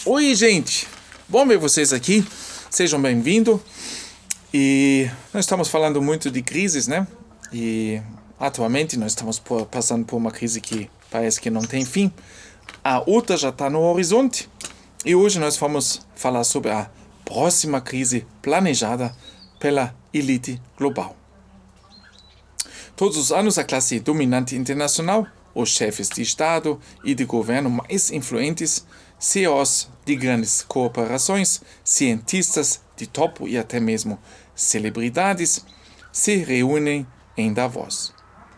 Oi, gente! Bom ver vocês aqui. Sejam bem-vindos. E nós estamos falando muito de crises, né? E atualmente nós estamos passando por uma crise que parece que não tem fim. A outra já está no horizonte. E hoje nós vamos falar sobre a próxima crise planejada pela elite global. Todos os anos, a classe dominante internacional, os chefes de Estado e de governo mais influentes, CEOs de grandes corporações, cientistas de topo e até mesmo celebridades, se reúnem em Davos,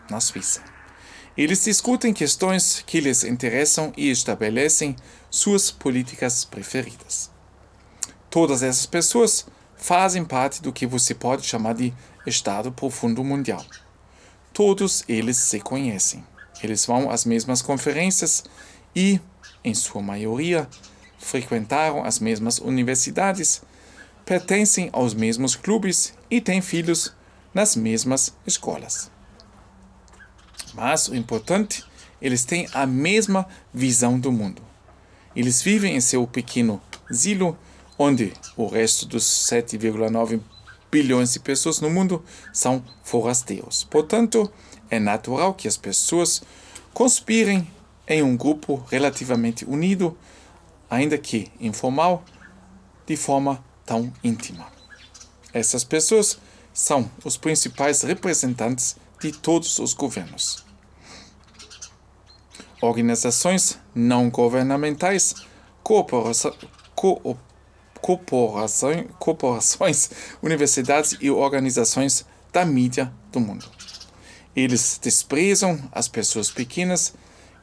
na Suíça. Eles discutem questões que lhes interessam e estabelecem suas políticas preferidas. Todas essas pessoas fazem parte do que você pode chamar de Estado Profundo Mundial. Todos eles se conhecem. Eles vão às mesmas conferências e, em sua maioria, frequentaram as mesmas universidades, pertencem aos mesmos clubes e têm filhos nas mesmas escolas. Mas o importante, eles têm a mesma visão do mundo. Eles vivem em seu pequeno silo, onde o resto dos 7,9 bilhões de pessoas no mundo são forasteiros. Portanto, é natural que as pessoas conspirem em um grupo relativamente unido, ainda que informal, de forma tão íntima. Essas pessoas são os principais representantes de todos os governos. Organizações não governamentais, corporações, universidades e organizações da mídia do mundo. Eles desprezam as pessoas pequenas,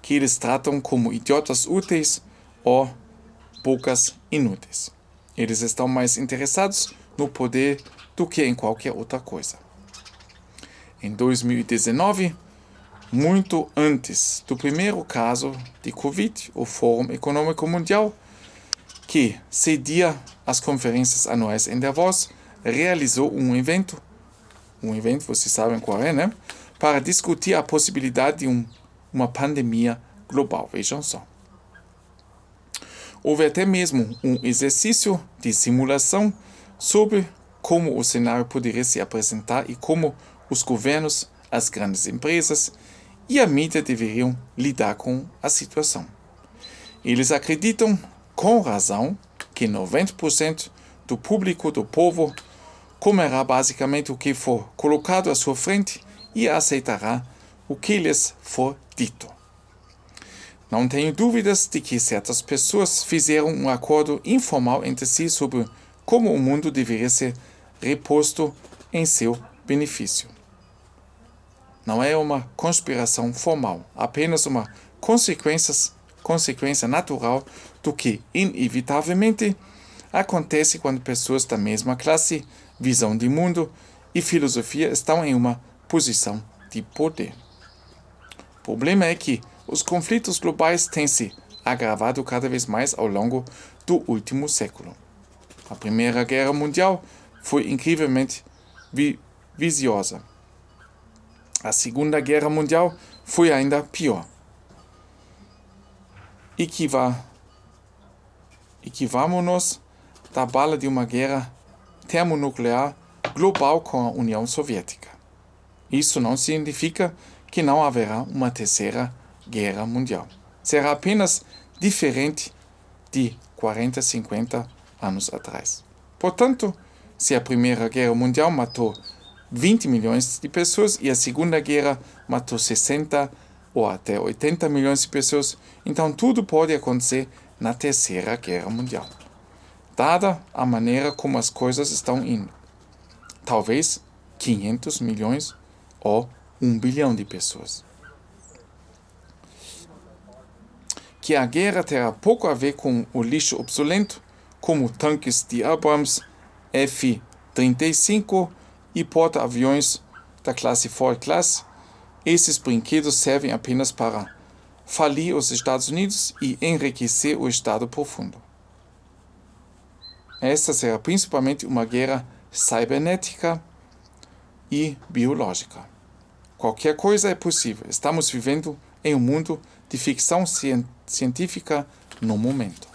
que eles tratam como idiotas úteis ou bocas inúteis. Eles estão mais interessados no poder do que em qualquer outra coisa. Em 2019, muito antes do primeiro caso de Covid, o Fórum Econômico Mundial, que cedia as conferências anuais em Davos, realizou um evento, vocês sabem qual é, né? Para discutir a possibilidade de uma pandemia global. Vejam só. Houve até mesmo um exercício de simulação sobre como o cenário poderia se apresentar e como os governos, as grandes empresas e a mídia deveriam lidar com a situação. Eles acreditam, com razão, que 90% do público, do povo, comerá basicamente o que for colocado à sua frente e aceitará o que lhes for dito. Não tenho dúvidas de que certas pessoas fizeram um acordo informal entre si sobre como o mundo deveria ser reposto em seu benefício. Não é uma conspiração formal, apenas uma consequência natural do que, inevitavelmente, acontece quando pessoas da mesma classe, visão de mundo e filosofia estão em uma posição de poder. O problema é que os conflitos globais têm se agravado cada vez mais ao longo do último século. A Primeira Guerra Mundial foi incrivelmente viciosa. A Segunda Guerra Mundial foi ainda pior. Equivamos-nos da bala de uma guerra termonuclear global com a União Soviética. Isso não significa que não haverá uma terceira guerra mundial. Será apenas diferente de 40, 50 anos atrás. Portanto, se a Primeira Guerra Mundial matou 20 milhões de pessoas e a Segunda Guerra matou 60 ou até 80 milhões de pessoas, então tudo pode acontecer na Terceira Guerra Mundial, dada a maneira como as coisas estão indo. Talvez 500 milhões ou 1 bilhão de pessoas. Que a guerra terá pouco a ver com o lixo obsoleto, como tanques de Abrams, F-35 e porta-aviões da classe Ford Class. Esses brinquedos servem apenas para falir os Estados Unidos e enriquecer o Estado Profundo. Esta será principalmente uma guerra cibernética e biológica. Qualquer coisa é possível. Estamos vivendo em um mundo de ficção científica no momento.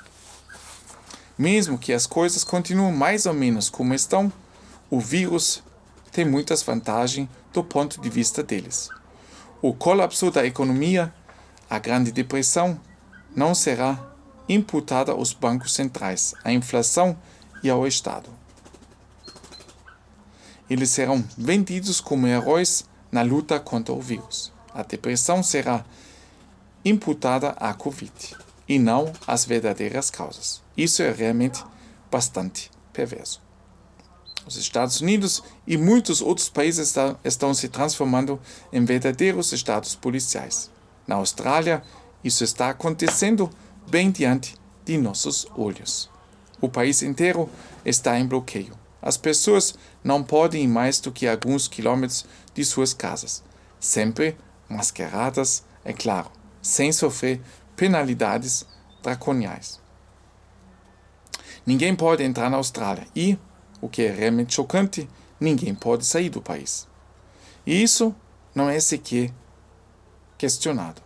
Mesmo que as coisas continuem mais ou menos como estão, o vírus tem muitas vantagens do ponto de vista deles. O colapso da economia, a Grande Depressão, não será imputada aos bancos centrais, à inflação e ao Estado. Eles serão vendidos como heróis na luta contra o vírus. A depressão será imputada à Covid e não às verdadeiras causas. Isso é realmente bastante perverso. Os Estados Unidos e muitos outros países estão se transformando em verdadeiros estados policiais. Na Austrália, isso está acontecendo bem diante de nossos olhos. O país inteiro está em bloqueio. As pessoas não podem ir mais do que alguns quilômetros de suas casas, sempre mascaradas, é claro, sem sofrer penalidades draconiais. Ninguém pode entrar na Austrália e, o que é realmente chocante, ninguém pode sair do país. E isso não é sequer questionado.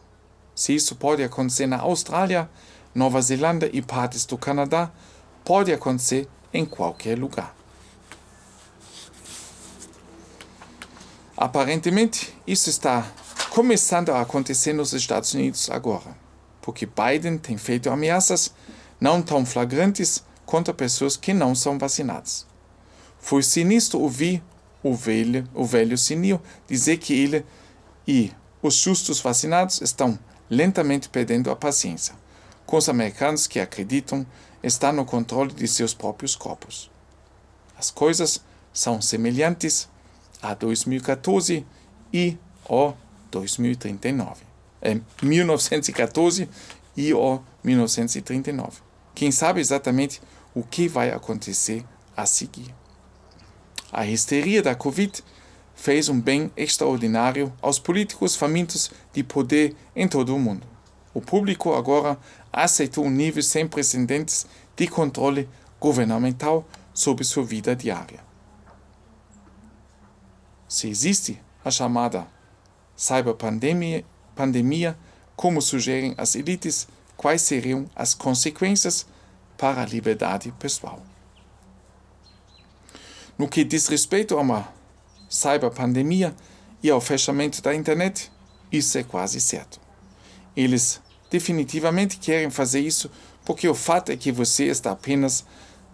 Se isso pode acontecer na Austrália, Nova Zelândia e partes do Canadá, pode acontecer em qualquer lugar. Aparentemente, isso está começando a acontecer nos Estados Unidos agora, porque Biden tem feito ameaças não tão flagrantes contra pessoas que não são vacinadas. Foi sinistro ouvir o velho senil dizer que ele e os justos vacinados estão lentamente perdendo a paciência com os americanos que acreditam estar no controle de seus próprios corpos. As coisas são semelhantes a 2014 e a 2039. 1914 e 1939. Quem sabe exatamente o que vai acontecer a seguir. A histeria da Covid fez um bem extraordinário aos políticos famintos de poder em todo o mundo. O público agora aceitou um nível sem precedentes de controle governamental sobre sua vida diária. Se existe a chamada cyberpandemia, como sugerem as elites, quais seriam as consequências para a liberdade pessoal? No que diz respeito a uma cyberpandemia e ao fechamento da internet, isso é quase certo. Eles definitivamente querem fazer isso porque o fato é que você está apenas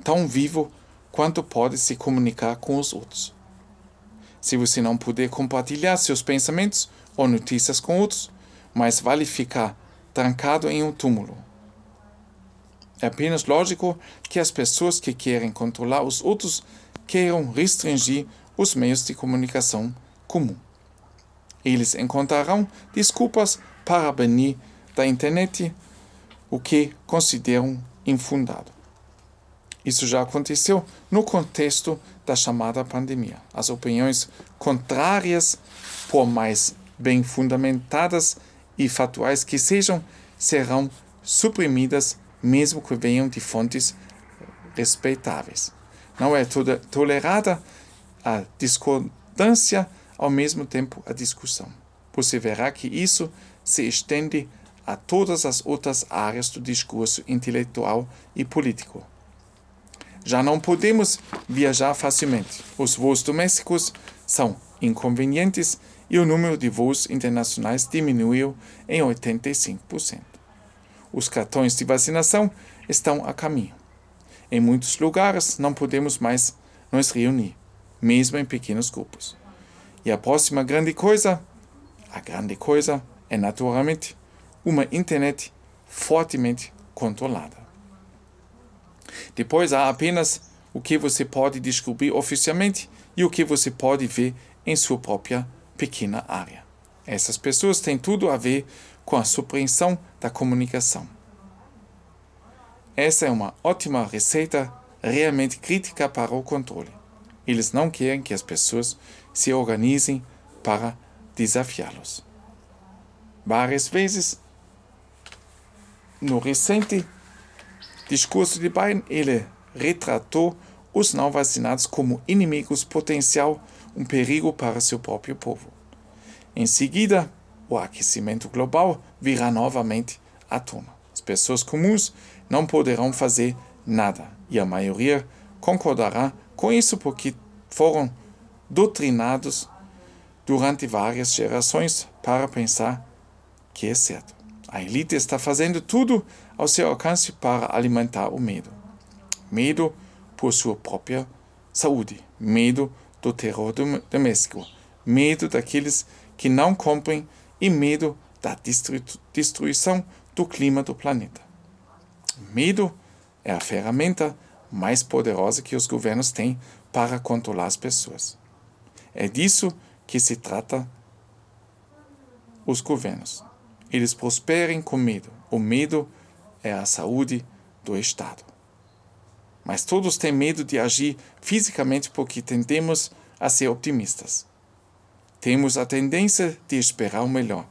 tão vivo quanto pode se comunicar com os outros. Se você não puder compartilhar seus pensamentos ou notícias com outros, mais vale ficar trancado em um túmulo. É apenas lógico que as pessoas que querem controlar os outros queiram restringir os meios de comunicação comum. Eles encontrarão desculpas para banir da internet o que consideram infundado. Isso já aconteceu no contexto da chamada pandemia. As opiniões contrárias, por mais bem fundamentadas e factuais que sejam, serão suprimidas mesmo que venham de fontes respeitáveis. Não é tolerada a discordância, ao mesmo tempo a discussão. Você verá que isso se estende a todas as outras áreas do discurso intelectual e político. Já não podemos viajar facilmente. Os voos domésticos são inconvenientes e o número de voos internacionais diminuiu em 85%. Os cartões de vacinação estão a caminho. Em muitos lugares não podemos mais nos reunir, mesmo em pequenos grupos. E a próxima grande coisa é naturalmente uma internet fortemente controlada. Depois há apenas o que você pode descobrir oficialmente e o que você pode ver em sua própria pequena área. Essas pessoas têm tudo a ver com a supressão da comunicação. Essa é uma ótima receita realmente crítica para o controle. Eles não querem que as pessoas se organizem para desafiá-los. Várias vezes, no recente discurso de Biden, ele retratou os não vacinados como inimigos potencial, um perigo para seu próprio povo. Em seguida, o aquecimento global virá novamente à tona. As pessoas comuns não poderão fazer nada. E a maioria concordará com isso porque foram doutrinados durante várias gerações para pensar que é certo. A elite está fazendo tudo ao seu alcance para alimentar o medo. Medo por sua própria saúde. Medo do terror doméstico. Medo daqueles que não cumprem e medo da destruição do clima do planeta. Medo é a ferramenta mais poderosa que os governos têm para controlar as pessoas. É disso que se trata os governos. Eles prosperem com medo. O medo é a saúde do Estado. Mas todos têm medo de agir fisicamente porque tendemos a ser optimistas. Temos a tendência de esperar o melhor,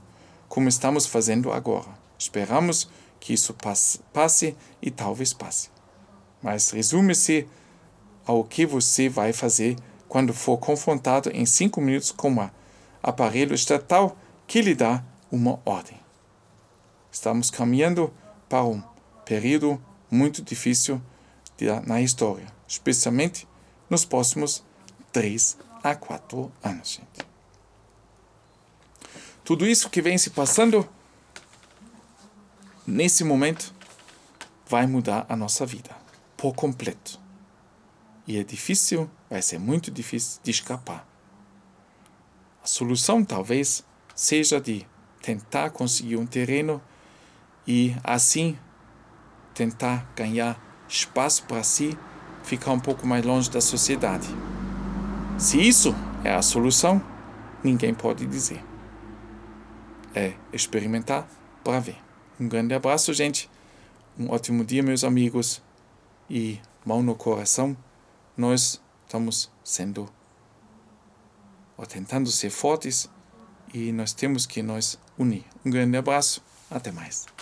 como estamos fazendo agora. Esperamos que isso passe e talvez passe. Mas resume-se ao que você vai fazer quando for confrontado em 5 minutos com um aparelho estatal que lhe dá uma ordem. Estamos caminhando para um período muito difícil na história, especialmente nos próximos 3 a 4 anos, gente. Tudo isso que vem se passando nesse momento vai mudar a nossa vida por completo. E é difícil, vai ser muito difícil de escapar. A solução talvez seja de tentar conseguir um terreno e assim tentar ganhar espaço para si, ficar um pouco mais longe da sociedade. Se isso é a solução, ninguém pode dizer. É experimentar para ver. Um grande abraço, gente. Um ótimo dia, meus amigos. E mão no coração, nós estamos tentando ser fortes e nós temos que nos unir. Um grande abraço. Até mais.